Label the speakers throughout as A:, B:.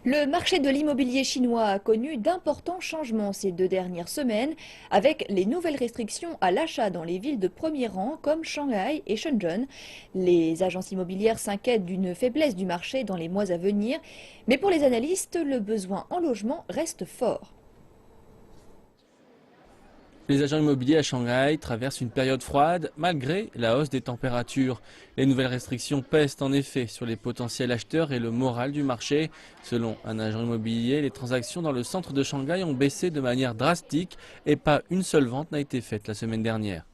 A: Le marché de l'immobilier chinois a connu d'importants changements ces 2 dernières semaines, avec les nouvelles restrictions à l'achat dans les villes de premier rang comme Shanghai et Shenzhen. Les agences immobilières s'inquiètent d'une faiblesse du marché dans les mois à venir, mais pour les analystes, le besoin en logement reste fort.
B: Les agents immobiliers à Shanghai traversent une période froide malgré la hausse des températures. Les nouvelles restrictions pèsent en effet sur les potentiels acheteurs et le moral du marché. Selon un agent immobilier, les transactions dans le centre de Shanghai ont baissé de manière drastique et pas une seule vente n'a été faite la semaine dernière.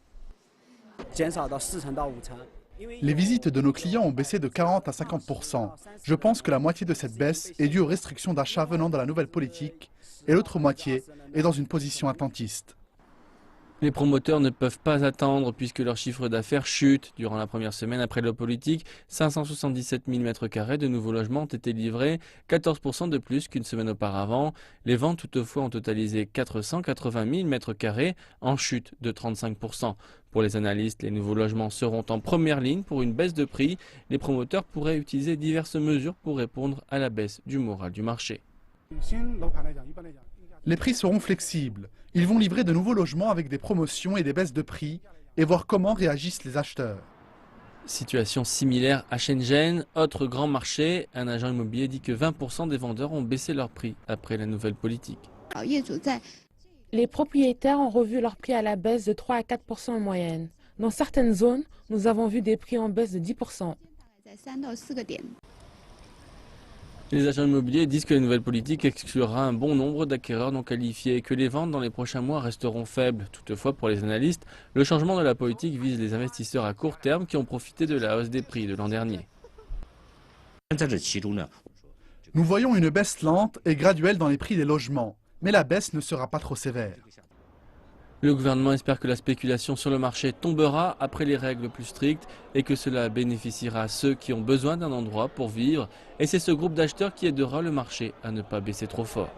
C: Les visites de nos clients ont baissé de 40 à 50%. Je pense que la moitié de cette baisse est due aux restrictions d'achat venant de la nouvelle politique et l'autre moitié est dans une position attentiste.
B: Les promoteurs ne peuvent pas attendre puisque leur chiffre d'affaires chute. Durant la première semaine après la politique, 577 000 m² de nouveaux logements ont été livrés, 14% de plus qu'une semaine auparavant. Les ventes toutefois ont totalisé 480 000 m² en chute de 35%. Pour les analystes, les nouveaux logements seront en première ligne pour une baisse de prix. Les promoteurs pourraient utiliser diverses mesures pour répondre à la baisse du moral du marché.
C: Les prix seront flexibles. Ils vont livrer de nouveaux logements avec des promotions et des baisses de prix et voir comment réagissent les acheteurs.
B: Situation similaire à Shenzhen, autre grand marché. Un agent immobilier dit que 20% des vendeurs ont baissé leur prix après la nouvelle politique.
D: Les propriétaires ont revu leurs prix à la baisse de 3 à 4% en moyenne. Dans certaines zones, nous avons vu des prix en baisse de 10%.
B: Les agents immobiliers disent que la nouvelle politique exclura un bon nombre d'acquéreurs non qualifiés et que les ventes dans les prochains mois resteront faibles. Toutefois, pour les analystes, le changement de la politique vise les investisseurs à court terme qui ont profité de la hausse des prix de l'an dernier.
C: Nous voyons une baisse lente et graduelle dans les prix des logements, mais la baisse ne sera pas trop sévère.
B: Le gouvernement espère que la spéculation sur le marché tombera après les règles plus strictes et que cela bénéficiera à ceux qui ont besoin d'un endroit pour vivre. Et c'est ce groupe d'acheteurs qui aidera le marché à ne pas baisser trop fort.